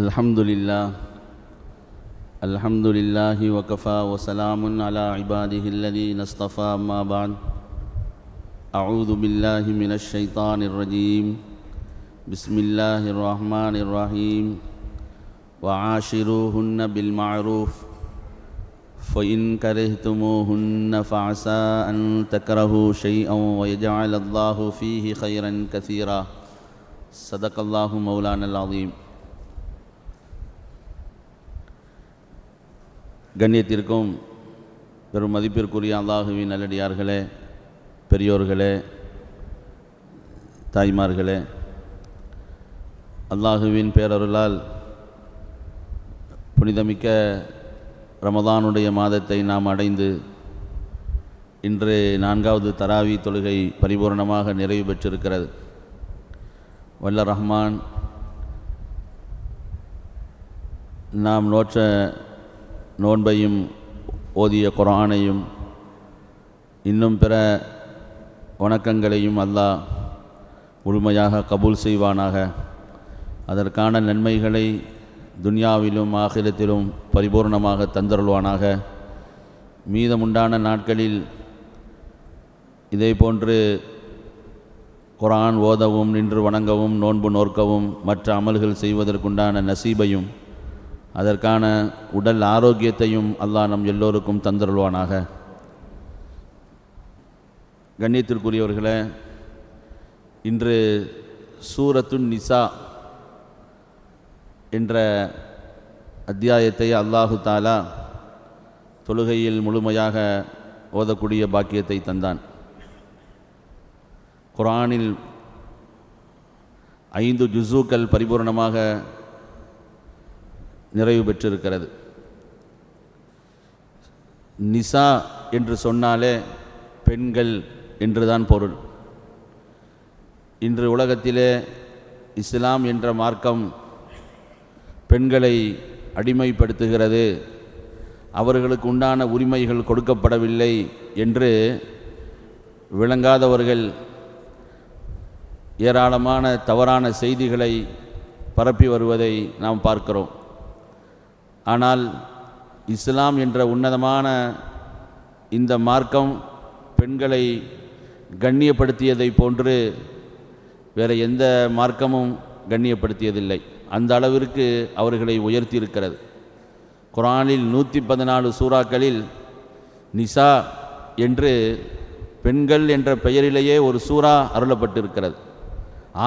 الحمد لله وكفى وسلام على عباده الذين اصطفى أما بعد أعوذ بالله من الشيطان الرجيم بسم الله الرحمن الرحيم وعاشروهن بالمعروف فإن كرهتموهن فعسى أن تكرهوا شيئا ويجعل الله فيه خيرا كثيرا صدق الله مولانا العظيم. கண்ணியத்திற்கும் பெரும் மதிப்பிற்குரிய அல்லாஹுவின் நல்லடியார்களே, பெரியோர்களே, தாய்மார்களே, அல்லாஹுவின் பேரருளால் புனிதமிக்க ரமதானுடைய மாதத்தை நாம் அடைந்து இன்று 4வது தராவி தொழுகை பரிபூர்ணமாக நிறைவு பெற்றிருக்கிறது. வல்ல ரஹ்மான் நாம் நோற்ற நோன்பையும் ஓதிய குர்ஆனையும் இன்னும் பிற வணக்கங்களையும் அல்லாஹ் முழுமையாக கபூல் செய்வானாக. அதற்கான நன்மைகளை துன்யாவிலும் ஆகிரத்திலும் பரிபூர்ணமாக தந்தருள்வானாக. மீதமுண்டான நாட்களில் இதே போன்று குர்ஆன் ஓதவும், நின்று வணங்கவும், நோன்பு நோற்கவும், மற்ற அமல்கள் செய்வதற்குண்டான நசீபையும் அதற்கான உடல் ஆரோக்கியத்தையும் அல்லாஹ் நம் எல்லோருக்கும் தந்தருள்வானாக. கண்ணியத்திற்குரியவர்களே, இன்று சூரத்துன் நிசா என்ற அத்தியாயத்தை அல்லாஹு தாலா தொழுகையில் முழுமையாக ஓதக்கூடிய பாக்கியத்தை தந்தான். குர்ஆனில் 5 ஜுஸூக்கள் பரிபூர்ணமாக நிறைவு பெற்றிருக்கிறது. நிசா என்று சொன்னாலே பெண்கள் என்றுதான் பொருள். இன்று உலகத்திலே இஸ்லாம் என்ற மார்க்கம் பெண்களை அடிமைப்படுத்துகிறது, அவர்களுக்கு உண்டான உரிமைகள் கொடுக்கப்படவில்லை என்று விளங்காதவர்கள் ஏராளமான தவறான செய்திகளை பரப்பி வருவதை நாம் பார்க்கிறோம். ஆனால் இஸ்லாம் என்ற உன்னதமான இந்த மார்க்கம் பெண்களை கண்ணியப்படுத்தியதை போன்று வேறு எந்த மார்க்கமும் கண்ணியப்படுத்தியதில்லை. அந்த அளவிற்கு அவர்களை உயர்த்தியிருக்கிறது. குர்ஆனில் 114 சூறாக்களில் நிசா என்று பெண்கள் என்ற பெயரிலேயே ஒரு சூறா அருளப்பட்டிருக்கிறது.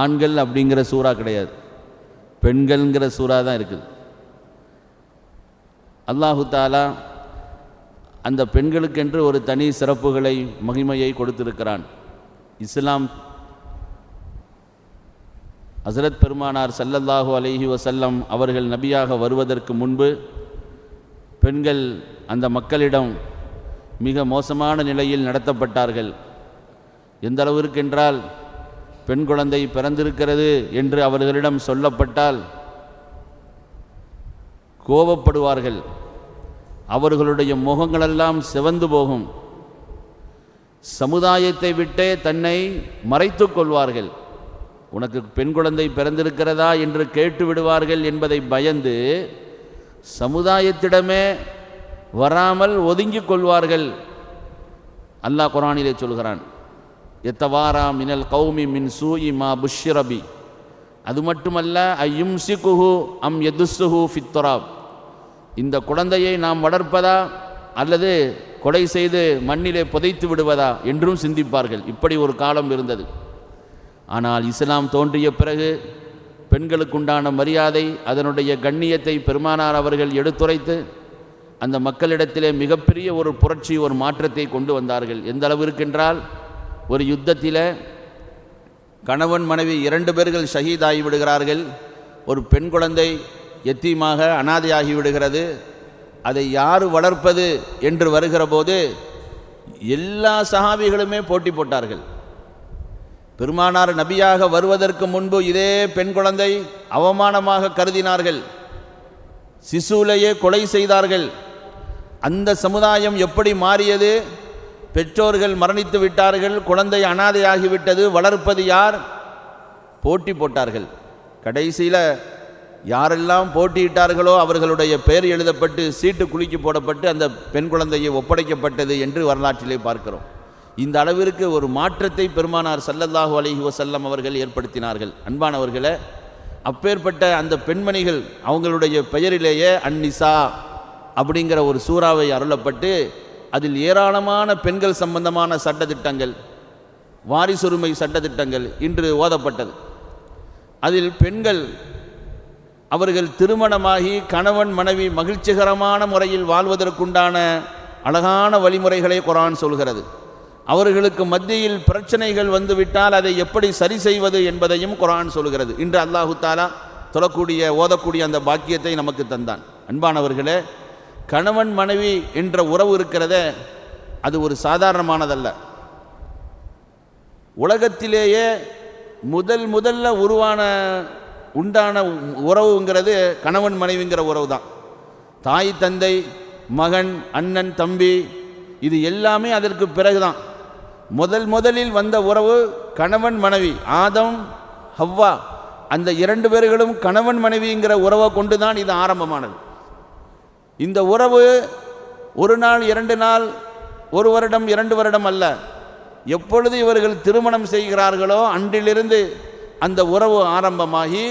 ஆண்கள் அப்படிங்கிற சூறா கிடையாது, பெண்கள்ங்கிற சூறா தான் இருக்குது. அல்லாஹு தாலா அந்த பெண்களுக்கென்று ஒரு தனி சிறப்புகளை, மகிமையை கொடுத்திருக்கிறான். இஸ்லாம் ஹஸரத் பெருமானார் ஸல்லல்லாஹு அலைஹி வஸல்லம் அவர்கள் நபியாக வருவதற்கு முன்பு பெண்கள் அந்த மக்களிடம் மிக மோசமான நிலையில் நடத்தப்பட்டார்கள். எந்த அளவிற்கு என்றால், பெண் குழந்தை பிறந்திருக்கிறது என்று அவர்களிடம் சொல்லப்பட்டால் கோபப்படுவார்கள். அவர்களுடைய முகங்களெல்லாம் சிவந்து போகும். சமுதாயத்தை விட்டே தன்னை மறைத்து கொள்வார்கள். உனக்கு பெண் குழந்தை பிறந்திருக்கிறதா என்று கேட்டு விடுவார்கள் என்பதை பயந்து சமுதாயத்திடமே வராமல் ஒதுங்கிக் கொள்வார்கள். அல்லாஹ் குர்ஆனிலே சொல்கிறான், யத்தவாரா மினல் கௌமி மின் சூஇ மா புஷ்ஷிரபி. அது மட்டுமல்ல, அய்யும்சிகுஹு அம் யதுஸ்ஸுஹு ஃபித்துராப். இந்த குழந்தையை நாம் வளர்ப்பதா அல்லது கொலை செய்து மண்ணிலே புதைத்து விடுவதா என்றும் சிந்திப்பார்கள். இப்படி ஒரு காலம் இருந்தது. ஆனால் இஸ்லாம் தோன்றிய பிறகு பெண்களுக்குண்டான மரியாதை, அதனுடைய கண்ணியத்தை பெருமானார் அவர்கள் எடுத்துரைத்து அந்த மக்களிடத்திலே மிகப்பெரிய ஒரு புரட்சி, ஒரு மாற்றத்தை கொண்டு வந்தார்கள். எந்த அளவிற்கென்றால், ஒரு யுத்தத்தில் கணவன் மனைவி 2 பேர்கள் ஷஹீதாகி விடுகிறார்கள். ஒரு பெண் குழந்தை எத்தீமாக அனாதையாகி விடுகிறது. அதை யார் வளர்ப்பது என்று வருகிற போது எல்லா சஹாபிகளுமே போட்டி போட்டார்கள். பெருமானார் நபியாக வருவதற்கு முன்பு இதே பெண் குழந்தை அவமானமாக கருதினார்கள், சிசுவிலேயே கொலை செய்தார்கள். அந்த சமுதாயம் எப்படி மாறியது? பெற்றோர்கள் மரணித்து விட்டார்கள், குழந்தை அனாதையாகிவிட்டது, வளர்ப்பது யார்? போட்டி போட்டார்கள். கடைசியில் யாரெல்லாம் போட்டியிட்டார்களோ அவர்களுடைய பெயர் எழுதப்பட்டு சீட்டு குலுக்கி போடப்பட்டு அந்த பெண் குழந்தையை ஒப்படைக்கப்பட்டது என்று வரலாற்றிலே பார்க்கிறோம். இந்த அளவிற்கு ஒரு மாற்றத்தை பெருமானார் ஸல்லல்லாஹு அலைஹி வஸல்லம் அவர்கள் ஏற்படுத்தினார்கள். அன்பானவர்களே, அப்பேற்பட்ட அந்த பெண்மணிகள் அவங்களுடைய பெயரிலேயே அந்நிசா அப்படிங்கிற ஒரு சூறாவை அருளப்பட்டு அதில் ஏராளமான பெண்கள் சம்பந்தமான சட்டத்திட்டங்கள், வாரிசுரிமை சட்டத்திட்டங்கள் இன்று ஓதப்பட்டது. அதில் பெண்கள் அவர்கள் திருமணமாகி கணவன் மனைவி மகிழ்ச்சிகரமான முறையில் வாழ்வதற்குண்டான அழகான வழிமுறைகளை குர்ஆன் சொல்கிறது. அவர்களுக்கு மத்தியில் பிரச்சனைகள் வந்துவிட்டால் அதை எப்படி சரி செய்வது என்பதையும் குர்ஆன் சொல்கிறது. இன்று அல்லாஹு தஆலா ஓதக்கூடிய அந்த பாக்கியத்தை நமக்கு தந்தான். அன்பானவர்களே, கணவன் மனைவி என்ற உறவு இருக்கிறதே, அது ஒரு சாதாரணமானதல்ல. உலகத்திலேயே முதல்ல உண்டான உறவுங்கிறது கணவன் மனைவிங்கிற உறவு தான். தாய் தந்தை, மகன், அண்ணன், தம்பி, இது எல்லாமே அதற்கு பிறகுதான். முதலில் வந்த உறவு கணவன் மனைவி, ஆதம் ஹவ்வா, அந்த 2 பேர்களும் கணவன் மனைவிங்கிற உறவை கொண்டு தான் இது ஆரம்பமானது. இந்த உறவு 1 நாள் 2 நாள் 1 வருடம் 2 வருடம் அல்ல. எப்பொழுது இவர்கள் திருமணம் செய்கிறார்களோ அன்றிலிருந்து அந்த உறவு ஆரம்பமாகி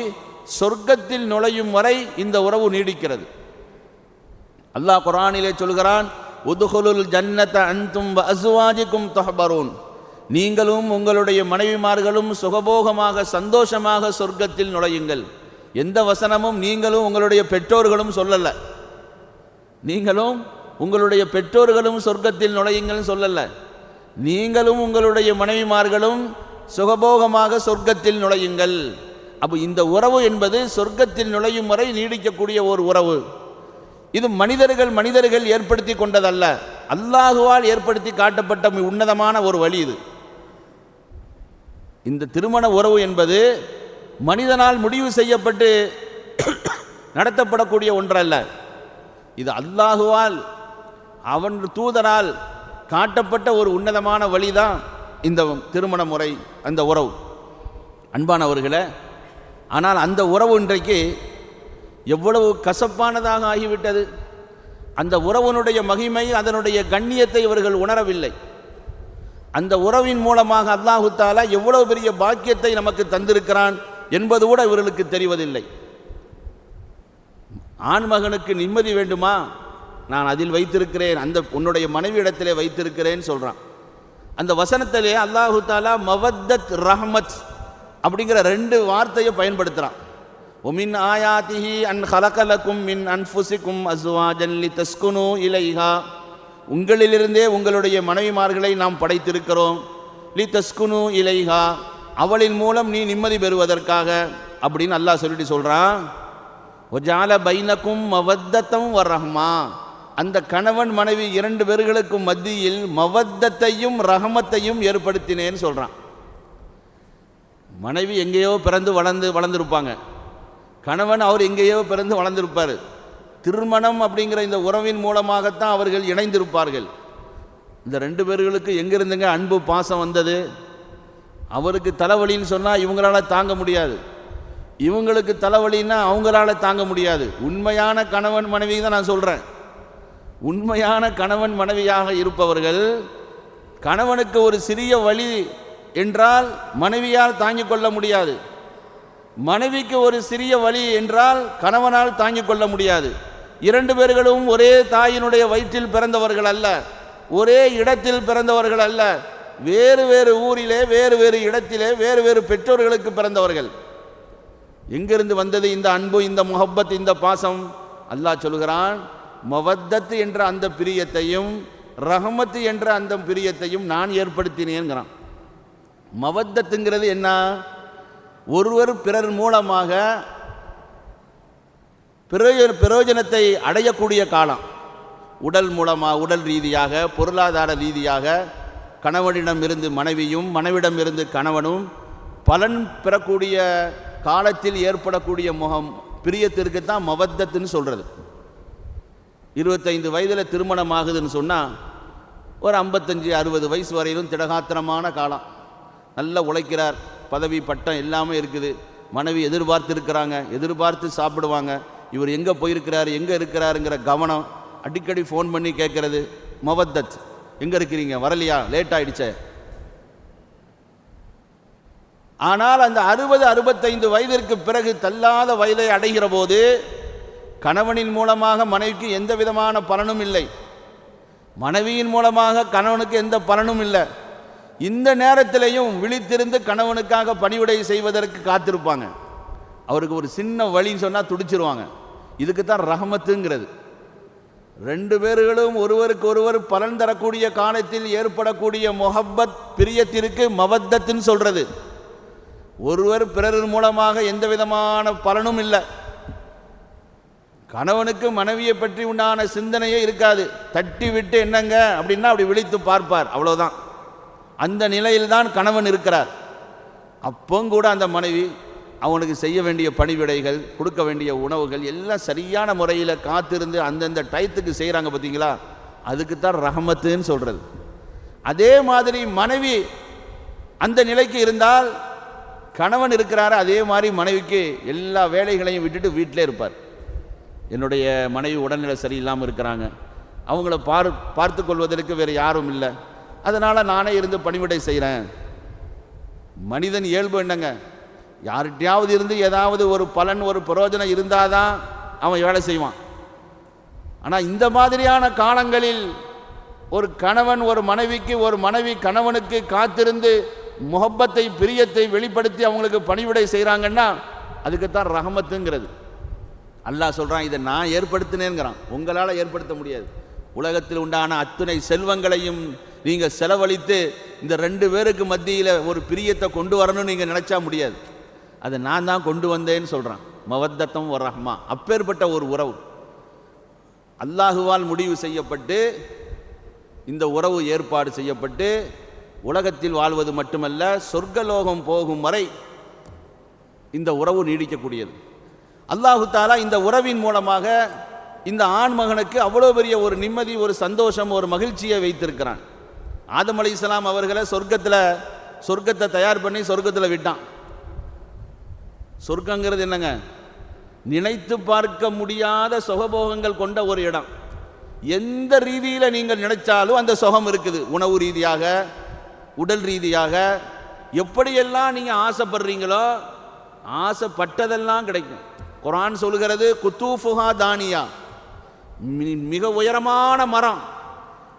சொர்க்கத்தில் நுழையும் வரை இந்த உறவு நீடிக்கிறது. அல்லாஹ் குர்ஆனிலே சொல்கிறான், உதுகுலுல் ஜன்னத அன்தும் வ அஸ்வாஜிகும் துஹ்பரூன், நீங்களும் உங்களுடைய மனைவிமார்களும் சுகபோகமாக சந்தோஷமாக சொர்க்கத்தில் நுழையுங்கள். எந்த வசனமும் நீங்களும் உங்களுடைய பெற்றோர்களும் சொல்லல. நீங்களும் உங்களுடைய பெற்றோர்களும் சொர்க்கத்தில் நுழையுங்கள் சொல்லல. நீங்களும் உங்களுடைய மனைவிமார்களும் சுகபோகமாக சொர்க்கத்தில் நுழையுங்கள். அப்போ இந்த உறவு என்பது சொர்க்கத்தில் நுழையும் வரை நீடிக்கக்கூடிய ஒரு உறவு. இது மனிதர்கள் ஏற்படுத்தி கொண்டதல்ல, அல்லாஹுவால் ஏற்படுத்தி காட்டப்பட்ட உன்னதமான ஒரு வழி. இது இந்த திருமண உறவு என்பது மனிதனால் முடிவு செய்யப்பட்டு நடத்தப்படக்கூடிய ஒன்றல்ல. இது அல்லாஹுவால் அவன் தூதரால் காட்டப்பட்ட ஒரு உன்னதமான வழிதான் இந்த திருமண முறை, அந்த உறவு. அன்பானவர்களே, ஆனால் அந்த உறவு இன்றைக்கு எவ்வளவு கசப்பானதாக ஆகிவிட்டது. அந்த உறவினுடைய மகிமை, அதனுடைய கண்ணியத்தை இவர்கள் உணரவில்லை. அந்த உறவின் மூலமாக அல்லாஹு தஆலா எவ்வளவு பெரிய பாக்கியத்தை நமக்கு தந்திருக்கிறான் என்பது கூட இவர்களுக்கு தெரிவதில்லை. ஆண்மகனுக்கு நிம்மதி வேண்டுமா, நான் அதில் வைத்திருக்கிறேன், அந்த உன்னுடைய மனைவி இடத்திலே வைத்திருக்கிறேன் சொல்றான். அந்த வசனத்திலே அல்லாஹு தஆலா மவத்தத் ரஹ்மத் அப்படிங்கிற 2 வார்த்தையை பயன்படுத்துகிறான். ஒமின் ஆயாத்திஹி அன் ஹலகலக்கும் மின் அன்ஃபுசிக்கும் அஸ்வாஜன் லிதஸ்குனு இலைஹா, உங்களிலிருந்தே உங்களுடைய மனைவிமார்களை நாம் படைத்திருக்கிறோம். லிதஸ்குனு இலைஹா, அவளின் மூலம் நீ நிம்மதி பெறுவதற்காக அப்படின்னு அல்லாஹ் சொல்லிட்டு சொல்கிறான். ஒஜால பைனக்கும் மவத்தத்தம் வர்ரஹ்மா, அந்த கணவன் மனைவி 2 பேர்களுக்கும் மத்தியில் மவத்தத்தையும் ரஹமத்தையும் ஏற்படுத்தினேன்னு சொல்கிறான். மனைவி எங்கேயோ பிறந்து வளர்ந்துருப்பாங்க, கணவன் அவர் எங்கேயோ பிறந்து வளர்ந்திருப்பார். திருமணம் அப்படிங்கிற இந்த உறவின் மூலமாகத்தான் அவர்கள் இணைந்திருப்பார்கள். இந்த 2 பேர்களுக்கு எங்கிருந்துங்க அன்பு பாசம் வந்தது? அவருக்கு தலைவலின்னு சொன்னால் இவங்களால தாங்க முடியாது, இவங்களுக்கு தலைவலின்னா அவங்களால தாங்க முடியாது. உண்மையான கணவன் மனைவி தான் நான் சொல்கிறேன். உண்மையான கணவன் மனைவியாக இருப்பவர்கள், கணவனுக்கு ஒரு சிறிய வலி என்றால் மனைவியால் தாங்கிக் கொள்ள முடியாது, மனைவிக்கு ஒரு சிறிய வலி என்றால் கணவனால் தாங்கிக் கொள்ள முடியாது. 2 பேர்களும் ஒரே தாயினுடைய வயிற்றில் பிறந்தவர்கள் அல்ல, ஒரே இடத்தில் பிறந்தவர்கள் அல்ல, வேறு வேறு ஊரிலே வேறு வேறு இடத்திலே வேறு வேறு பெற்றோர்களுக்கு பிறந்தவர்கள். எங்கிருந்து வந்தது இந்த அன்பு, இந்த முஹப்பத், இந்த பாசம்? அல்லாஹ் சொல்கிறான், மவத்தத் என்ற அந்த பிரியத்தையும் ரஹமத் என்ற அந்த பிரியத்தையும் நான் ஏற்படுத்தினேங்கிறான். மவத்தத்துங்கிறது என்ன? ஒருவர் பிறர் மூலமாக பிரயோஜனத்தை அடையக்கூடிய காலம். உடல் மூலமாக, உடல் ரீதியாக, பொருளாதார ரீதியாக கணவனிடமிருந்து மனைவியும் மனைவிடமிருந்து கணவனும் பலன் பெறக்கூடிய காலத்தில் ஏற்படக்கூடிய பிரியத்திற்கு தான் மவத்தத்துன்னு சொல்கிறது. 25 வயதில் திருமணம் ஆகுதுன்னு சொன்னால் ஒரு 55-60 வயசு வரையிலும் திடகாத்திரமான காலம். நல்லா உழைக்கிறார், பதவி பட்டம் எல்லாமே இருக்குது, மனைவி எதிர்பார்த்து இருக்கிறாங்க, எதிர்பார்த்து சாப்பிடுவாங்க. இவர் எங்கே போயிருக்கிறாரு, எங்கே இருக்கிறாருங்கிற கவனம், அடிக்கடி ஃபோன் பண்ணி கேட்கறது. மவத்தத், எங்கே இருக்கிறீங்க, வரலையா, லேட் ஆயிடுச்சே. ஆனால் அந்த 60-65 வயதிற்கு பிறகு தள்ளாத வயதை அடைகிற போது கணவனின் மூலமாக மனைவிக்கு எந்த விதமான பலனும் இல்லை, மனைவியின் மூலமாக கணவனுக்கு எந்த பலனும் இல்லை. இந்த நேரத்திலையும் விழித்திருந்து கணவனுக்காக பணிவிடை செய்வதற்கு காத்திருப்பாங்க. அவருக்கு ஒரு சின்ன வழின்னு சொன்னால் துடிச்சிருவாங்க. இதுக்கு தான் ரஹமத்துங்கிறது. 2 பேர்களும் ஒருவருக்கு ஒருவர் பலன் தரக்கூடிய காலத்தில் ஏற்படக்கூடிய முஹப்பத், பிரியத்திற்கு மவத்தத்துன்னு சொல்றது. ஒருவர் பிறர் மூலமாக எந்த விதமான பலனும் இல்லை. கணவனுக்கு மனைவியை பற்றி உண்டான சிந்தனையே இருக்காது. தட்டி விட்டு என்னங்க அப்படின்னா அப்படி விழித்து பார்ப்பார், அவ்வளோதான். அந்த நிலையில்தான் கணவன் இருக்கிறார். அப்போ கூட அந்த மனைவி அவனுக்கு செய்ய வேண்டிய பணிவிடைகள், கொடுக்க வேண்டிய உணவுகள் எல்லாம் சரியான முறையில் காத்திருந்து அந்தந்த டயத்துக்கு செய்கிறாங்க பார்த்தீங்களா, அதுக்குத்தான் ரஹமத்துன்னு சொல்கிறது. அதே மாதிரி மனைவி அந்த நிலைக்கு இருந்தால், கணவன் இருக்கிறாரு அதே மாதிரி மனைவிக்கு எல்லா வேலைகளையும் விட்டுட்டு வீட்டிலே இருப்பார். என்னுடைய மனைவி உடல்நிலை சரியில்லாமல் இருக்கிறாங்க, அவங்கள பார்த்து கொள்வதற்கு வேறு யாரும் இல்லை, அதனால் நானே இருந்து பணிவிடை செய்கிறேன். மனிதன் இயல்பு என்னங்க, யார்கிட்டையாவது இருந்து ஏதாவது ஒரு பலன், ஒரு பிரயோஜனம் இருந்தால் தான் அவன் வேலை செய்வான். ஆனால் இந்த மாதிரியான காலங்களில் ஒரு கணவன் ஒரு மனைவிக்கு, ஒரு மனைவி கணவனுக்கு காத்திருந்து முஹப்பத்தை, பிரியத்தை வெளிப்படுத்தி அவங்களுக்கு பணிவிடை செய்கிறாங்கன்னா அதுக்குத்தான் ரஹமத்துங்கிறது. அல்லாஹ் சொல்கிறான், இதை நான் ஏற்படுத்தினேங்கிறான், உங்களால் ஏற்படுத்த முடியாது. உலகத்தில் உண்டான அத்துணை செல்வங்களையும் நீங்கள் செலவழித்து இந்த 2 பேருக்கு மத்தியில் ஒரு பிரியத்தை கொண்டு வரணும்னு நீங்கள் நினச்சா முடியாது. அதை நான் தான் கொண்டு வந்தேன்னு சொல்கிறான். மவத்தத்தம் ஒரு ரஹ்மா, அப்பேற்பட்ட ஒரு உறவு அல்லாஹுவால் முடிவு செய்யப்பட்டு இந்த உறவு ஏற்பாடு செய்யப்பட்டு உலகத்தில் வாழ்வது மட்டுமல்ல, சொர்க்கலோகம் போகும் வரை இந்த உறவு நீடிக்கக்கூடியது. அல்லாஹு தாலா இந்த உறவின் மூலமாக இந்த ஆண்மகனுக்கு அவ்வளோ பெரிய ஒரு நிம்மதி, ஒரு சந்தோஷம், ஒரு மகிழ்ச்சியை வைத்திருக்கிறான். ஆதம் அலைஹிஸ்ஸலாம் அவர்களை சொர்க்கத்தை தயார் பண்ணி சொர்க்கத்தில் விட்டான். சொர்க்கங்கிறது என்னங்க, நினைத்து பார்க்க முடியாத சுகபோகங்கள் கொண்ட ஒரு இடம். எந்த ரீதியில் நீங்கள் நினைச்சாலும் அந்த சுகம் இருக்குது. உணவு ரீதியாக, உடல் ரீதியாக, எப்படியெல்லாம் நீங்கள் ஆசைப்படுறீங்களோ ஆசைப்பட்டதெல்லாம் கிடைக்கும். குர்ஆன் சொல்கிறது, குத்தூஃபுஹா தானியா, மிக உயரமான மரம்,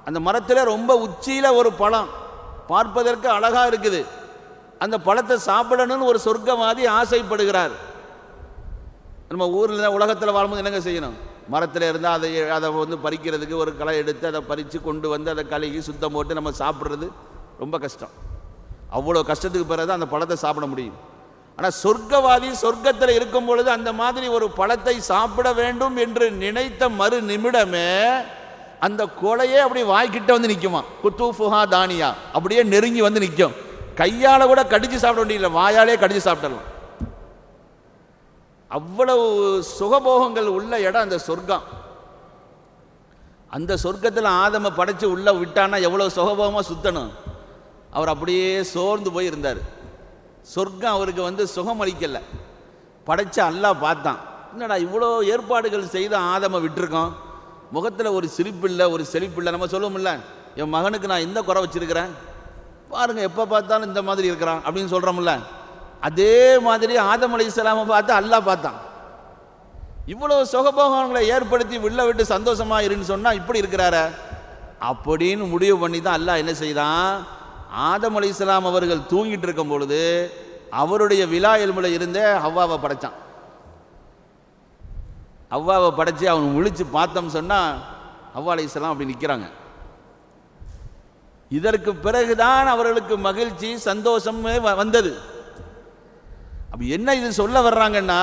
அந்த மரத்தில் ரொம்ப உச்சியில் ஒரு பழம் பார்ப்பதற்கு அழகாக இருக்குது. அந்த பழத்தை சாப்பிடணும்னு ஒரு சொர்க்கவாதி ஆசைப்படுகிறார். நம்ம ஊரில் உலகத்தில் வாழும்போது என்னங்க செய்யணும், மரத்தில் இருந்தால் அதை பறிக்கிறதுக்கு ஒரு களை எடுத்து அதை பறித்து கொண்டு வந்து அதை கழுகி சுத்தம் போட்டு நம்ம சாப்பிட்றது ரொம்ப கஷ்டம். அவ்வளோ கஷ்டத்துக்கு பிறகு அந்த பழத்தை சாப்பிட முடியும். ஆனால் சொர்க்கவாதி சொர்க்கத்தில் இருக்கும் பொழுது அந்த மாதிரி ஒரு பழத்தை சாப்பிட வேண்டும் என்று நினைத்த மறு நிமிடமே அந்த கொலையே அப்படி வாய்க்கிட்ட வந்து நிற்குமா. குத்தூஃபுஹா தானியா, அப்படியே நெருங்கி வந்து நிற்கும். கையால் கூட கடிச்சு சாப்பிட வேண்டியதில்லை, வாயாலே கடிச்சு சாப்பிடலாம். அவ்வளவு சுகபோகங்கள் உள்ள இடம் அந்த சொர்க்கம். அந்த சொர்க்கத்தில் ஆதமை படைச்சு உள்ள விட்டான்னா எவ்வளோ சுகபோகமாக சுத்தணும். அவர் அப்படியே சோர்ந்து போய் இருந்தார். சொர்க்கம் அவருக்கு சுகம் அளிக்கலை. படைச்ச அல்லாஹ் பார்த்தான், என்னடா இவ்வளோ ஏற்பாடுகள் செய்த ஆதமை விட்டுருக்கோம், முகத்தில் ஒரு சிரிப்பில்லை, ஒரு செழிப்பில்லை. நம்ம சொல்லுவோம்ல, என் மகனுக்கு நான் எந்த குறை வச்சிருக்கிறேன் பாருங்க, எப்போ பார்த்தாலும் இந்த மாதிரி இருக்கிறான் அப்படின்னு சொல்கிறோம்ல. அதே மாதிரி ஆதம் அலைஹிஸ்ஸலாமை பார்த்து அல்லாஹ் பார்த்தான். இவ்வளோ சுகபோகங்களை ஏற்படுத்தி உள்ள விட்டு சந்தோஷமாக இருன்னு சொன்னால் இப்படி இருக்கிறார அப்படின்னு முடிவு பண்ணி தான் அல்லாஹ் என்ன செய்தான், ஆதம் அலைஹிஸ்ஸலாம் அவர்கள் தூங்கிட்டு இருக்கும் பொழுது அவருடைய விலா எலும்பில் இருந்தே ஹவ்வாவை படைச்சான். ஹவ்வாவை படைச்சி அவன் முழிச்சு பார்த்தோம் சொன்னால் ஹவ்வா அலைஹிஸ்ஸலாம் அப்படி நிற்கிறாங்க. இதற்கு பிறகுதான் அவர்களுக்கு மகிழ்ச்சி, சந்தோஷமே வந்தது. அப்ப என்ன இது சொல்ல வர்றாங்கன்னா,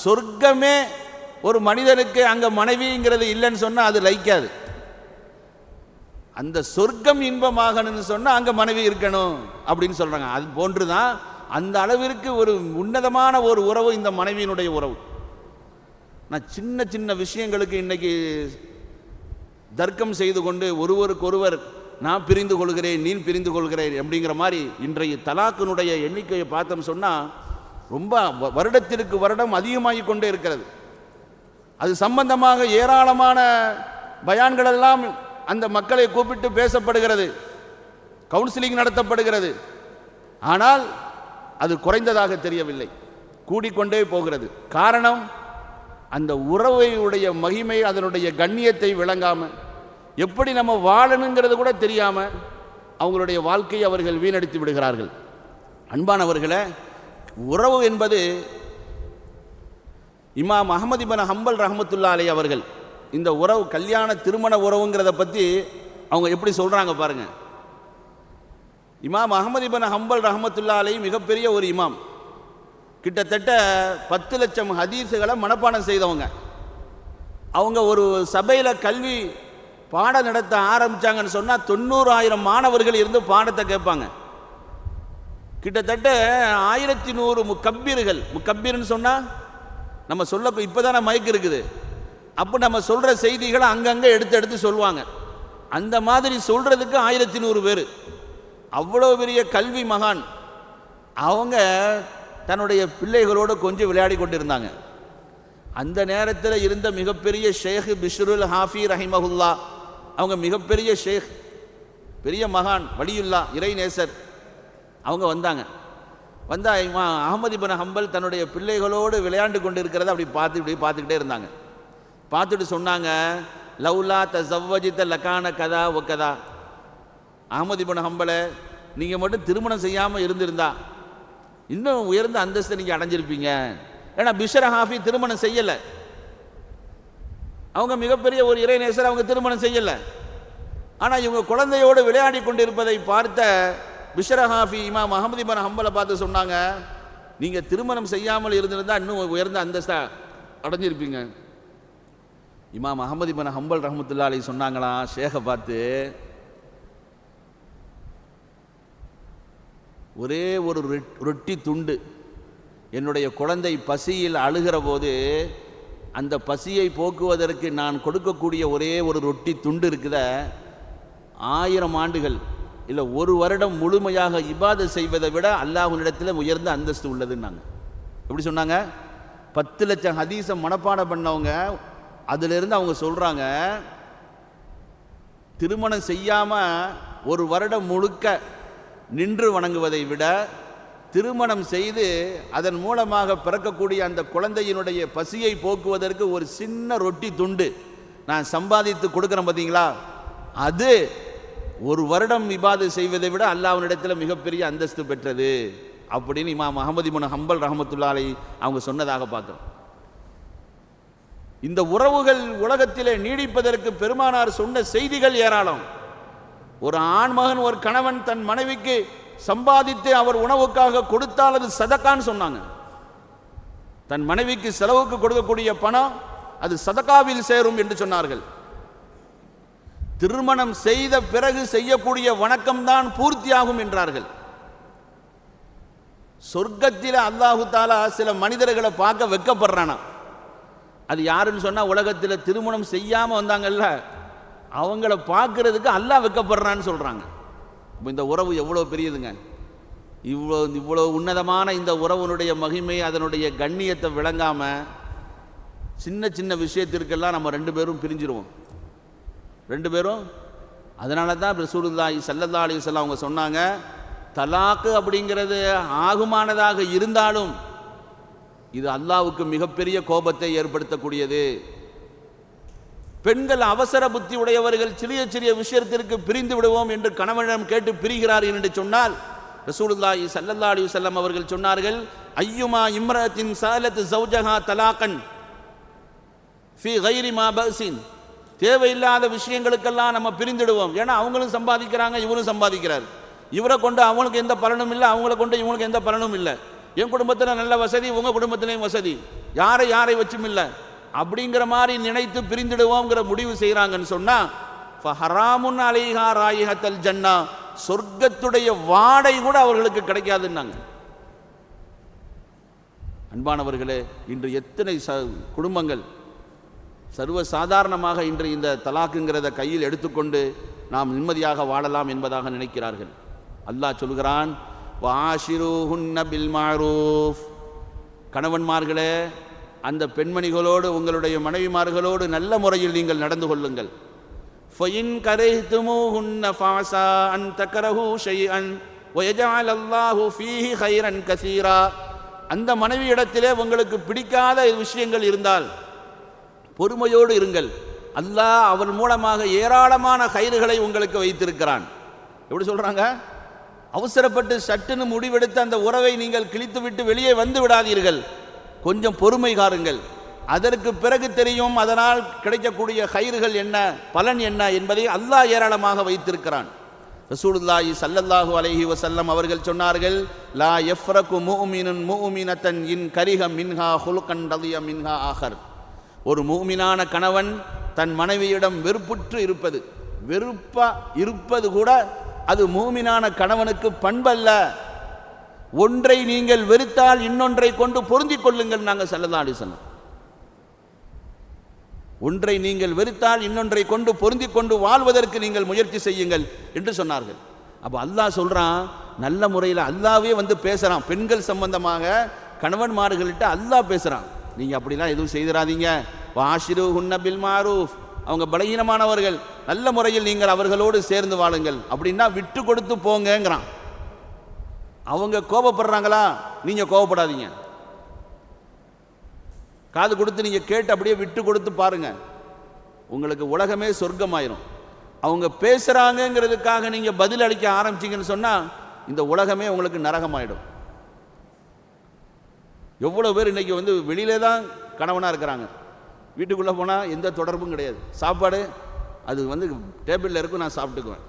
சொர்க்கமே ஒரு மனிதனுக்கு அங்கே மனைவிங்கிறது இல்லைன்னு சொன்னால் அது லைக்காது. அந்த சொர்க்கம் இன்பமாகணும்னு சொன்னால் அங்கே மனைவி இருக்கணும் அப்படின்னு சொல்கிறாங்க. அது போன்று தான் அந்த அளவிற்கு ஒரு உன்னதமான ஒரு உறவு இந்த மனைவியினுடைய உறவு. நான் சின்ன சின்ன விஷயங்களுக்கு இன்னைக்கு தர்க்கம் செய்து கொண்டு ஒருவருக்கொருவர் நான் பிரிந்து கொள்கிறேன், நீ பிரிந்து கொள்கிறேன் அப்படிங்கிற மாதிரி இன்றைய தலாக்கினுடைய எண்ணிக்கையை பார்த்தோம் சொன்னால் ரொம்ப வருடத்திற்கு வருடம் அதிகமாகி கொண்டே இருக்கிறது. அது சம்பந்தமாக ஏராளமான பயான்கள் எல்லாம் அந்த மக்களை கூப்பிட்டு பேசப்படுகிறது, கவுன்சிலிங் நடத்தப்படுகிறது. ஆனால் அது குறைந்ததாக தெரியவில்லை, கூடிக்கொண்டே போகிறது. காரணம், அந்த உறவையுடைய மகிமை, அதனுடைய கண்ணியத்தை விளங்காம, எப்படி நம்ம வாழணுங்கிறது கூட தெரியாம அவங்களுடைய வாழ்க்கையை அவர்கள் வீணடித்து விடுகிறார்கள். அன்பானவர்களே, உறவு என்பது இமாம் அஹ்மத் இப்னு ஹம்பல் ரஹ்மத்துல்லாஹி அலைஹி அவர்கள் இந்த உறவு, கல்யாண திருமண உறவுங்கிறத பற்றி அவங்க எப்படி சொல்றாங்க பாருங்க. இமாம் அஹ்மத் இப்னு ஹம்பல் ரஹ்மத்துல்லாஹி அலைஹி மிகப்பெரிய ஒரு இமாம், கிட்டத்தட்ட 10 லட்சம் ஹதீஸுகளை மனப்பாடம் செய்தவங்க. அவங்க ஒரு சபையில் கல்வி பாடம் நடத்த ஆரம்பித்தாங்கன்னு சொன்னால் 90,000 மாணவர்கள் இருந்து பாடத்தை கேட்பாங்க. கிட்டத்தட்ட 1100 முக்கப்பீர்கள். முக்கப்பீர்னு சொன்னால் நம்ம சொல்ல இப்போ தானே மைக் இருக்குது, அப்போ நம்ம சொல்கிற செய்திகளை அங்கங்கே எடுத்து எடுத்து சொல்லுவாங்க. அந்த மாதிரி சொல்கிறதுக்கு 1100 பேர். அவ்வளோ பெரிய கல்வி மகான். அவங்க தன்னுடைய பிள்ளைகளோடு கொஞ்சம் விளையாடி கொண்டிருந்தாங்க. அந்த நேரத்தில் இருந்த மிகப்பெரிய ஷேக் பிஷ்ருல் ஹாஃபி ரஹிமஹுல்லா, அவங்க மிகப்பெரிய ஷேக், பெரிய மகான், வலியுல்லா, இறைநேசர். அவங்க வந்தாங்க. வந்தால் இமாம் அஹ்மத் இப்னு ஹம்பல் தன்னுடைய பிள்ளைகளோடு விளையாண்டு கொண்டு இருக்கிறத அப்படி பார்த்துக்கிட்டே இருந்தாங்க. பார்த்துட்டு சொன்னாங்க, லவ்லா தஸவ்வஜித லகான கதா ஒ கதா. அஹ்மத் இப்னு ஹம்பலை, நீங்கள் மட்டும் திருமணம் செய்யாமல் இருந்திருந்தா இன்னும் உயர்ந்த அந்தஸ்தை நீங்கள் அடைஞ்சிருப்பீங்க. ஏன்னா பிஷ்ர் ஹாஃபி திருமணம் செய்யலை, அவங்க மிகப்பெரிய ஒரு இறைநேசர், அவங்க திருமணம் செய்யலை. ஆனால் இவங்க குழந்தையோடு விளையாடி கொண்டு இருப்பதை பார்த்த பிஷ்ர் ஹாஃபி இமாம் அஹ்மத் இப்னு ஹம்பலை பார்த்து சொன்னாங்க, நீங்கள் திருமணம் செய்யாமல் இருந்திருந்தால் இன்னும் உயர்ந்த அந்தஸ்தை அடைஞ்சிருப்பீங்க. இமாம் அஹ்மத் இப்னு ஹம்பல் ரஹ்மத்துல்லாஹி அலைஹி சொன்னாங்களாம் ஷேகை பார்த்து, ஒரே ஒரு ரொட்டி துண்டு, என்னுடைய குழந்தை பசியில் அழுகிற போது அந்த பசியை போக்குவதற்கு நான் கொடுக்கக்கூடிய ஒரே ஒரு ரொட்டி துண்டு இருக்குத, 1000 ஆண்டுகள் இல்லை 1 வருடம் முழுமையாக இபாதத் செய்வதை விட அல்லாஹ்விடத்தில் உயர்ந்த அந்தஸ்து உள்ளதுன்னாங்க. எப்படி சொன்னாங்க? 10 லட்சம் ஹதீஸை மனப்பாடம் பண்ணவங்க. அதிலிருந்து அவங்க சொல்கிறாங்க, திருமணம் செய்யாமல் 1 வருடம் முழுக்க நின்று வணங்குவதை விட திருமணம் செய்து அதன் மூலமாக பிறக்கக்கூடிய அந்த குழந்தையினுடைய பசியை போக்குவதற்கு ஒரு சின்ன ரொட்டி துண்டு நான் சம்பாதித்து கொடுக்குறேன் பார்த்தீங்களா, அது 1 வருடம் இபாதத் செய்வதை விட அல்லாஹ்விடத்தில் மிகப்பெரிய அந்தஸ்து பெற்றது அப்படின்னு இமாம் அஹ்மத் இப்னு ஹம்பல் ரஹ்மத்துல்லாஹி அலைஹி அவங்க சொன்னதாக பார்க்கிறோம். இந்த உறவுகள் உலகத்திலே நீடிப்பதற்கு பெருமானார் சொன்ன செய்திகள் ஏராளம். ஒரு ஆண்மகன், ஒரு கணவன் தன் மனைவிக்கு சம்பாதித்து அவர் உணவுக்காக கொடுத்தால் அது சதக்கான்னு சொன்னாங்க. தன் மனைவிக்கு செலவுக்கு கொடுக்கக்கூடிய பணம் அது சதக்காவில் சேரும் என்று சொன்னார்கள். திருமணம் செய்த பிறகு செய்யக்கூடிய வணக்கம்தான் பூர்த்தியாகும் என்றார்கள். சொர்க்கத்தில் அல்லாஹு தாலா சில மனிதர்களை பார்க்க வெட்கப்படுறானா. அது யாருன்னு சொன்னால், உலகத்தில் திருமணம் செய்யாமல் வந்தாங்கல்ல, அவங்கள பார்க்கறதுக்கு அல்லாஹ் வெட்கப்படுறான்னு சொல்கிறாங்க. இந்த உறவு எவ்வளோ பெரியதுங்க. இவ்வளோ உன்னதமான இந்த உறவுனுடைய மகிமை, அதனுடைய கண்ணியத்தை விளங்காமல் சின்ன சின்ன விஷயத்திற்கெல்லாம் நம்ம 2 பேரும் பிரிஞ்சிருவோம். 2 பேரும். அதனால தான் ரசூலுல்லாஹி ஸல்லல்லாஹு அலைஹி வஸல்லம் அவங்க சொன்னாங்க, தலாக்கு அப்படிங்கிறது ஆகுமானதாக இருந்தாலும் இது அல்லாஹ்வுக்கு மிகப்பெரிய கோபத்தை ஏற்படுத்தக்கூடியது. பெண்கள் அவசர புத்தி உடையவர்கள், சிறிய சிறிய விஷயத்திற்கு பிரிந்து விடுவோம் என்று கணவனிடம் கேட்டு பிரிகிறார்கள் என்று சொன்னால் ரசூலுல்லாஹி ஸல்லல்லாஹு அலைஹி வஸல்லம் அவர்கள் சொன்னார்கள், ஐயுமா இம்ரஅத்தின் ஸாலத் ஸௌஜஹா தலாகன் ஃபீ கைரி மா பஸின். தேவையில்லாத விஷயங்களுக்கெல்லாம் நம்ம பிரிந்துடுவோம். ஏன்னா அவங்களும் சம்பாதிக்கிறாங்க, இவரும் சம்பாதிக்கிறார். இவரை கொண்டு அவங்களுக்கு எந்த பலனும் இல்லை, அவங்கள கொண்டு இவங்களுக்கு எந்த பலனும் இல்லை. என் குடும்பத்தில் நல்ல வசதி, உங்கள் குடும்பத்திலையும் வசதி, யாரை வச்சும் இல்லை அப்படிங்கிற மாதிரி நினைத்து பிரிந்துடுவோங்கிற முடிவு செய்கிறாங்கன்னு சொன்னால் ஃபஹராமுன் அலைஹா ராயிஹத்தல் ஜன்னா, சொர்க்கத்துடைய வாடை கூட அவர்களுக்கு கிடைக்காதுன்னாங்க. அன்பானவர்களே, இன்று எத்தனை குடும்பங்கள் சர்வசாதாரணமாக இன்று இந்த தலாக்குங்கிறத கையில் எடுத்துக்கொண்டு நாம் நிம்மதியாக வாழலாம் என்பதாக நினைக்கிறார்கள். அல்லாஹ் சொல்கிறான், வஆஷிரூஹுன்ன பில் மஅரூஃப், கணவன்மார்களே, அந்த பெண்மணிகளோடு உங்களுடைய மனைவிமார்களோடு நல்ல முறையில் நீங்கள் நடந்து கொள்ளுங்கள். ஃபயின் கரைஹ்துமூஹுன்ன ஃபஅஸா அன் தக்ரஹூ ஷைஅன் வயஜஅல் அல்லாஹு ஃபீஹி கைரன் கஸீரா. அந்த மனைவியிடத்திலே உங்களுக்கு பிடிக்காத விஷயங்கள் இருந்தால் பொறுமையோடு இருங்கள். அல்லாஹ் அவள் மூலமாக ஏராளமான கைறுகளை உங்களுக்கு வைத்திருக்கிறான். எப்படி சொல்றாங்க? அவசரப்பட்டு சட்டுன்னு முடிவெடுத்து அந்த உறவை நீங்கள் கிழித்துவிட்டு வெளியே வந்து விடாதீர்கள். கொஞ்சம் பொறுமை காருங்கள். அதற்கு பிறகு தெரியும் அதனால் கிடைக்கக்கூடிய கைறுகள் என்ன, பலன் என்ன என்பதை அல்லாஹ் ஏராளமாக வைத்திருக்கிறான். ரசூலுல்லாஹி ஸல்லல்லாஹு அலைஹி வஸல்லம் அவர்கள் சொன்னார்கள், லா யஃப்ரகு முஃமினுன் முஃமினத்தன் இன் கரிஹ மின்ஹா ஹுலுகன் ரதிய மின்ஹா ஆகர். ஒரு முஃமினான கணவன் தன் மனைவியிடம் வெறுப்புற்று இருப்பது கூட அது முஃமினான கணவனுக்கு பண்பல்ல. ஒன்றை நீங்கள் வெறுத்தால் இன்னொன்றை கொண்டு பொருந்திக் கொள்ளுங்கள். நாங்கள் ஸல்லல்லாஹு அலைஹி வஸல்லம் ஒன்றை நீங்கள் வெறுத்தால் இன்னொன்றை கொண்டு பொருந்திக் கொண்டு வாழ்வதற்கு நீங்கள் முயற்சி செய்யுங்கள் என்று சொன்னார்கள். அப்போ அல்லாஹ் சொல்றான், நல்ல முறையில் அல்லாவே வந்து பேசுறான். பெண்கள் சம்பந்தமாக கணவன்மார்கள்ட்ட அல்லாஹ் பேசுறான். நீங்க அப்படிலாம் எதுவும் செய்திராதீங்க. வாஷிருஹுன்ன பில் மாரூஃப். அவங்க பலகீனமானவர்கள், நல்ல முறையில் நீங்கள் அவர்களோடு சேர்ந்து வாழுங்கள். அப்படின்னா விட்டு கொடுத்து போங்கங்கிறான். அவங்க கோபப்படுறாங்களா, நீங்க கோபப்படாதீங்க. காது கொடுத்து நீங்க கேட்டு அப்படியே விட்டு கொடுத்து பாருங்க, உங்களுக்கு உலகமே சொர்க்கமாயிரும். அவங்க பேசுறாங்கிறதுக்காக நீங்க பதில் அளிக்க ஆரம்பிச்சீங்கன்னு சொன்னா இந்த உலகமே உங்களுக்கு நரகமாயிடும். எவ்வளோ பேர் இன்னைக்கு வந்து வெளியிலே தான் கணவனாக இருக்கிறாங்க, வீட்டுக்குள்ளே போனால் எந்த தொடர்பும் கிடையாது. சாப்பாடு அது வந்து டேபிளில் இருக்கும், நான் சாப்பிட்டுக்குவேன்.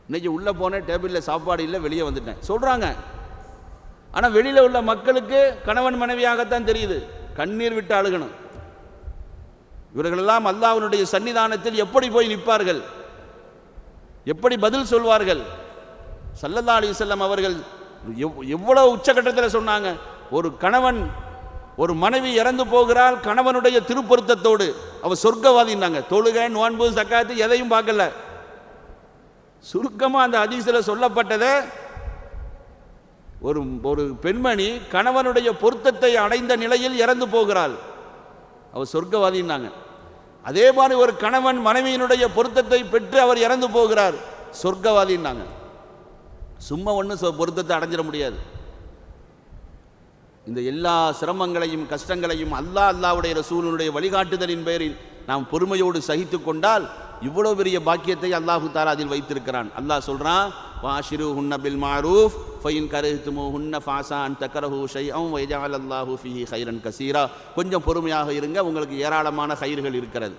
இன்றைக்கி உள்ளே போனேன், டேபிளில் சாப்பாடு இல்லை, வெளியே வந்துட்டேன் சொல்கிறாங்க. ஆனால் வெளியில் உள்ள மக்களுக்கு கணவன் மனைவியாகத்தான் தெரியுது. கண்ணீர் விட்டு அழுகணும். இவர்களெல்லாம் அல்லாஹ்வுடைய சன்னிதானத்தில் எப்படி போய் நிற்பார்கள், எப்படி பதில் சொல்வார்கள்? ஸல்லல்லாஹு அலைஹி வஸல்லம் அவர்கள் எவ்வளவு உச்சகட்டத்தில் சொன்னாங்க, ஒரு கணவன் ஒரு மனைவி இறந்து போகிறாள் கணவனுடைய திருப்பொருத்தத்தோடு, அவ சொர்க்கவாதின்னாங்க. தொழுகை, நோன்பு, சக்காத்து எதையும் பார்க்கல. சுருக்கமாக அந்த ஹதீஸில் சொல்லப்பட்டதை, ஒரு பெண்மணி கணவனுடைய பொருத்தத்தை அடைந்த நிலையில் இறந்து போகிறாள், அவர் சொர்க்கவாதின்னாங்க. அதே மாதிரி ஒரு கணவன் மனைவியினுடைய பொருத்தத்தை பெற்று அவர் இறந்து போகிறார், சொர்க்கவாதின்னாங்க. சும்மா ஒன்றும் பொருத்தத்தை அடைஞ்சிட முடியாது. இந்த எல்லா சிரமங்களையும் கஷ்டங்களையும் அல்லாஹ்வுடைய ரசூலுடைய வழிகாட்டுதலின் பேரில் நாம் பொறுமையோடு சகித்து கொண்டால் இவ்வளோ பெரிய பாக்கியத்தை அல்லாஹு தஆலா அதில் வைத்திருக்கிறான். அல்லாஹ் சொல்றான், வாஷிருஹுன்ன பில் மாரூஃப் ஃபஇன் கரிஹ்துமூஹுன்ன ஃபஅஸா அன் தக்ரஹூ ஷைஅன் வயஜஅல் அல்லாஹு ஃபீஹி கைரன் கஸீரா. கொஞ்சம் பொறுமையாக இருங்க, உங்களுக்கு ஏராளமான கைர்கள் இருக்கிறது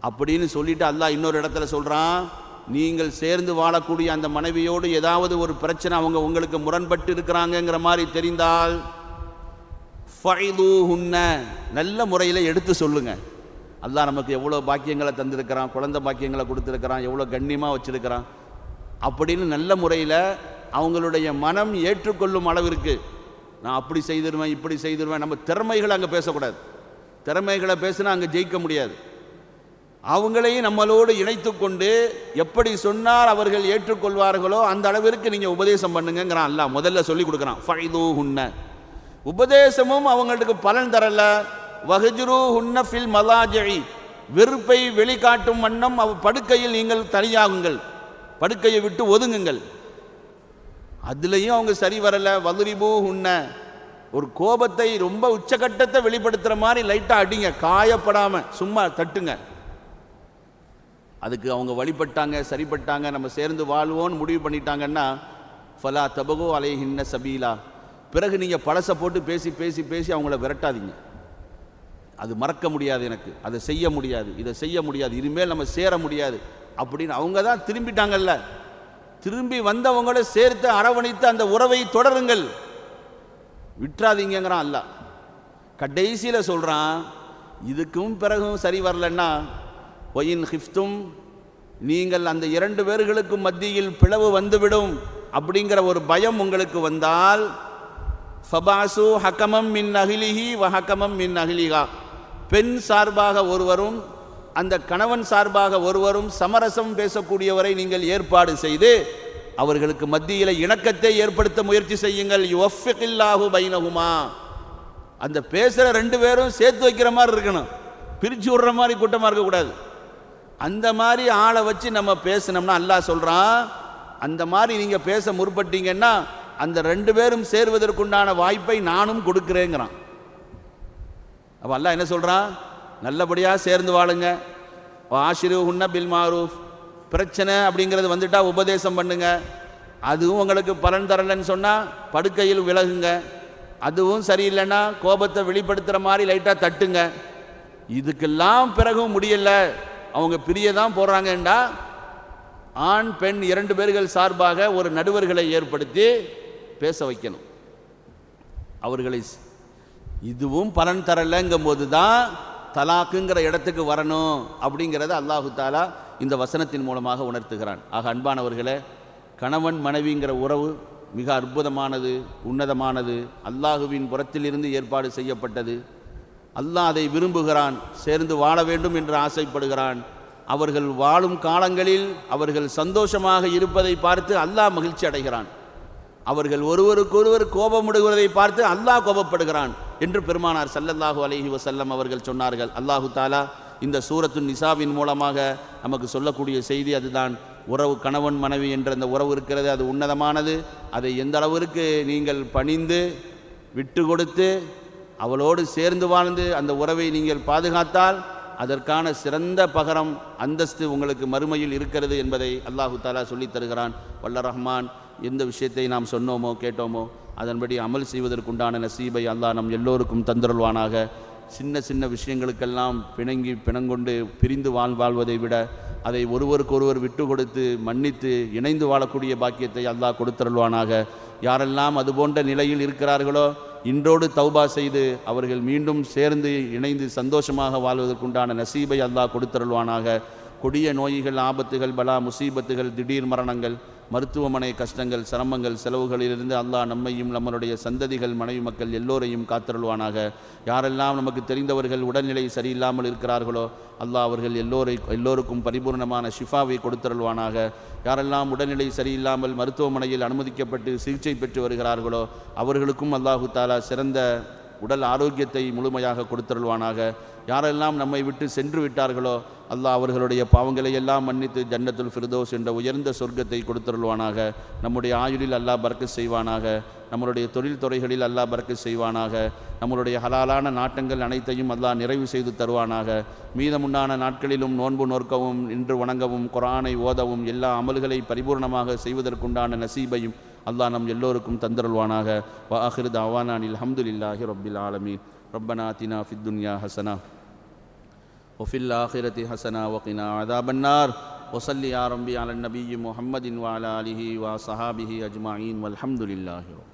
அப்படின்னு சொல்லிட்டு அல்லாஹ் இன்னொரு இடத்துல சொல்றான், நீங்கள் சேர்ந்து வாழக்கூடிய அந்த மனைவியோடு ஏதாவது ஒரு பிரச்சனை அவங்க உங்களுக்கு முரண்பட்டு இருக்கிறாங்கங்கிற மாதிரி தெரிந்தால் ஃபஇதுஹுன்ன, நல்ல முறையில் எடுத்து சொல்லுங்க. அல்லாஹ் நமக்கு எவ்வளோ பாக்கியங்களை தந்திருக்கிறான், குழந்தை பாக்கியங்களை கொடுத்துருக்கிறான், எவ்வளோ கண்ணியமாக வச்சிருக்கிறான் அப்படின்னு நல்ல முறையில் அவங்களுடைய மனம் ஏற்றுக்கொள்ளும் அளவிற்கு நான் அப்படி செய்திருவேன் இப்படி செய்திருவேன். நம்ம திறமைகளை அங்கே பேசக்கூடாது. திறமைகளை பேசினா அங்கே ஜெயிக்க முடியாது. அவங்களையும் நம்மளோடு இணைத்து கொண்டு எப்படி சொன்னால் அவர்கள் ஏற்றுக்கொள்வார்களோ அந்த அளவிற்கு நீங்கள் உபதேசம் பண்ணுங்கிறான். அல்லாஹ் முதல்ல சொல்லி கொடுக்குறான். ஃபஇதுஹுன்ன, உபதேசமும் அவங்களுக்கு பலன் தரல. வஹ்ஜுருஹுன்ன ஃபில் மலாஜிஇ, வெறுப்பை வெளிக்காட்டும் வண்ணம் படுக்கையில் நீங்கள் தனியாகுங்கள், படுக்கையை விட்டு ஒதுங்குங்கள். அதுலேயும் அவங்க சரி வரல. வதுரிபூஹுன்ன, ஒரு கோபத்தை ரொம்ப உச்சகட்டத்தை வெளிப்படுத்துகிற மாதிரி லைட்டாக அடிங்க, காயப்படாமல் சும்மா தட்டுங்க. அதுக்கு அவங்க வழிபட்டாங்க, சரிப்பட்டாங்க, நம்ம சேர்ந்து வாழ்வோன்னு முடிவு பண்ணிட்டாங்கன்னா ஃபலா தபகு அலைஹின்ன சபீலா, பிறகு நீங்கள் பழசை போட்டு பேசி பேசி பேசி அவங்கள விரட்டாதீங்க. அது மறக்க முடியாது, எனக்கு அதை செய்ய முடியாது, இதை செய்ய முடியாது, இனிமேல் நம்ம சேர முடியாது அப்படின்னு அவங்க தான் திரும்பிட்டாங்கல்ல. திரும்பி வந்தவங்கள சேர்த்து அரவணைத்து அந்த உறவை தொடருங்கள், விட்டுறாதீங்கிறான் அல்லாஹ். கடைசியில் சொல்கிறான், இதுக்கும் பிறகும் சரி வரலன்னா ஒயின் ஹிஃப்தும், நீங்கள் அந்த இரண்டு பேர்களுக்கும் மத்தியில் பிளவு வந்துவிடும் அப்படிங்கிற ஒரு பயம் உங்களுக்கு வந்தால் ஃபபாசு ஹக்கமம் மின் அஹ்லிஹி வ ஹக்கமம் மின் அஹ்லிஹா, பெண் சார்பாக ஒருவரும் அந்த கணவன் சார்பாக ஒருவரும் சமரசம் பேசக்கூடியவரை நீங்கள் ஏற்பாடு செய்து அவர்களுக்கு மத்தியில் இணக்கத்தை ஏற்படுத்த முயற்சி செய்யுங்கள். யுவஃபிகில்லாஹு பைனஹுமா, அந்த பேசுகிற ரெண்டு பேரும் சேர்த்து வைக்கிற மாதிரி இருக்கணும், பிரித்து விடுற மாதிரி கூட்டமாக இருக்கக்கூடாது. அந்த மாதிரி ஆளை வச்சு நம்ம பேசினோம்னா அல்லாஹ் சொல்கிறான், அந்த மாதிரி நீங்கள் பேச முற்பட்டீங்கன்னா அந்த ரெண்டு பேரும் சேர்வதற்குண்டான வாய்ப்பை நானும் கொடுக்குறேங்கிறான். அப்போ அல்லாஹ் என்ன சொல்கிறான், நல்லபடியாக சேர்ந்து வாழுங்க. ஆஷிருஹுன்ன பில் மாரூஃப், பிரச்சனை அப்படிங்கிறது வந்துட்டால் உபதேசம் பண்ணுங்க. அதுவும் உங்களுக்கு பலன் தரலன்னு சொன்னால் படுக்கையில் விலகுங்க. அதுவும் சரியில்லைன்னா கோபத்தை வெளிப்படுத்துகிற மாதிரி லைட்டாக தட்டுங்க. இதுக்கெல்லாம் பிறகும் முடியலை, அவங்க பிரிய தான் போடுறாங்கண்டா ஆண் பெண் இரண்டு பேர்கள் சார்பாக ஒரு நடுவர்களை ஏற்படுத்தி பேச வைக்கணும் அவர்களை. இதுவும் பலன் தரலைங்கும் போது தான் தலாக்குங்கிற இடத்துக்கு வரணும் அப்படிங்கிறத அல்லாஹு தாலா இந்த வசனத்தின் மூலமாக உணர்த்துகிறான். ஆக அன்பானவர்களே, கணவன் மனைவிங்கிற உறவு மிக அற்புதமானது, உன்னதமானது, அல்லாஹுவின் புறத்திலிருந்து ஏற்பாடு செய்யப்பட்டது. அல்லாஹ் அதை விரும்புகிறான், சேர்ந்து வாழ வேண்டும் என்று ஆசைப்படுகிறான். அவர்கள் வாழும் காலங்களில் அவர்கள் சந்தோஷமாக இருப்பதை பார்த்து அல்லாஹ் மகிழ்ச்சி அடைகிறான். அவர்கள் ஒருவருக்கொருவர் கோபமிடுவதை பார்த்து அல்லாஹ் கோபப்படுகிறான் என்று பெருமானார் ஸல்லல்லாஹு அலைஹி வஸல்லம் அவர்கள் சொன்னார்கள். அல்லாஹு தாலா இந்த சூரத்து நிசாவின் மூலமாக நமக்கு சொல்லக்கூடிய செய்தி அதுதான். உறவு, கணவன் மனைவி என்ற அந்த உறவு இருக்கிறது, அது உன்னதமானது. அதை எந்த அளவிற்கு நீங்கள் பணிந்து விட்டு கொடுத்து அவளோடு சேர்ந்து வாழ்ந்து அந்த உறவை நீங்கள் பாதுகாத்தால் அதற்கான சிறந்த பகரம், அந்தஸ்து உங்களுக்கு மறுமையில் இருக்கிறது என்பதை அல்லாஹு தாலா சொல்லித் தருகிறான். வல்ல ரஹ்மான் எந்த விஷயத்தை நாம் சொன்னோமோ கேட்டோமோ அதன்படி அமல் செய்வதற்குண்டான நசீபை அல்லாஹ் நம் எல்லோருக்கும் தந்தருள்வானாக. சின்ன சின்ன விஷயங்களுக்கெல்லாம் பிணங்கொண்டு பிரிந்து வாழ்வதை விட அதை ஒருவருக்கொருவர் விட்டு கொடுத்து மன்னித்து இணைந்து வாழக்கூடிய பாக்கியத்தை அல்லாஹ் கொடுத்தருள்வானாக. யாரெல்லாம் அதுபோன்ற நிலையில் இருக்கிறார்களோ இன்றோடு தௌபா செய்து அவர்கள் மீண்டும் சேர்ந்து இணைந்து சந்தோஷமாக வாழ்வதற்குண்டான நசீபை அல்லாஹ் கொடுத்தருள்வானாக. கொடிய நோய்கள், ஆபத்துகள், பலா, முசீபத்துகள், திடீர் மரணங்கள், மருத்துவமனை கஷ்டங்கள், சிரமங்கள், செலவுகளிலிருந்து அல்லாஹ் நம்மையும் நம்மளுடைய சந்ததிகள், மனைவி மக்கள் எல்லோரையும் காத்தருள்வானாக. யாரெல்லாம் நமக்கு தெரிந்தவர்கள் உடல்நிலை சரியில்லாமல் இருக்கிறார்களோ அல்லாஹ் அவர்கள் எல்லோருக்கும் பரிபூர்ணமான ஷிஃபாவை கொடுத்தருள்வானாக. யாரெல்லாம் உடல்நிலை சரியில்லாமல் மருத்துவமனையில் அனுமதிக்கப்பட்டு சிகிச்சை பெற்று வருகிறார்களோ அவர்களுக்கும் அல்லாஹு தாலா சிறந்த உடல் ஆரோக்கியத்தை முழுமையாக கொடுத்தருள்வானாக. யாரெல்லாம் நம்மை விட்டு சென்று விட்டார்களோ அல்லாஹ் அவர்களுடைய பாவங்களை எல்லாம் மன்னித்து ஜன்னத்துல் ஃபிர்தௌஸ் என்ற உயர்ந்த சொர்க்கத்தை கொடுத்தருள்வானாக. நம்முடைய ஆயுளில் அல்லாஹ் பரக்கத் செய்வானாக. நம்மளுடைய தொழில் துறைகளில் அல்லாஹ் பரக்கத் செய்வானாக. நம்மளுடைய ஹலாலான நாட்டங்கள் அனைத்தையும் அல்லாஹ் நிறைவு செய்து தருவானாக. மீதமுண்டான நாட்களிலும் நோன்பு நோற்கவும், இன்று வணங்கவும், குர்ஆனை ஓதவும், எல்லா அமல்களை பரிபூர்ணமாக செய்வதற்குண்டான நசீபையும் அல்லாஹ் நம் எல்லோருக்கும் தந்தருள்வானாக. வ ஆகிரு தஅவானா அல்ஹம்துலில்லாஹி ரப்பில் ஆலமீன். ரப்பனா ஆத்தினா ஃபித் துன்யா ஹஸனா وفي الآخرة حسنة وقنا عذاب النار وصل يا ربي على النبي محمد وعلى آله وصحابه أجمعين والحمد لله رب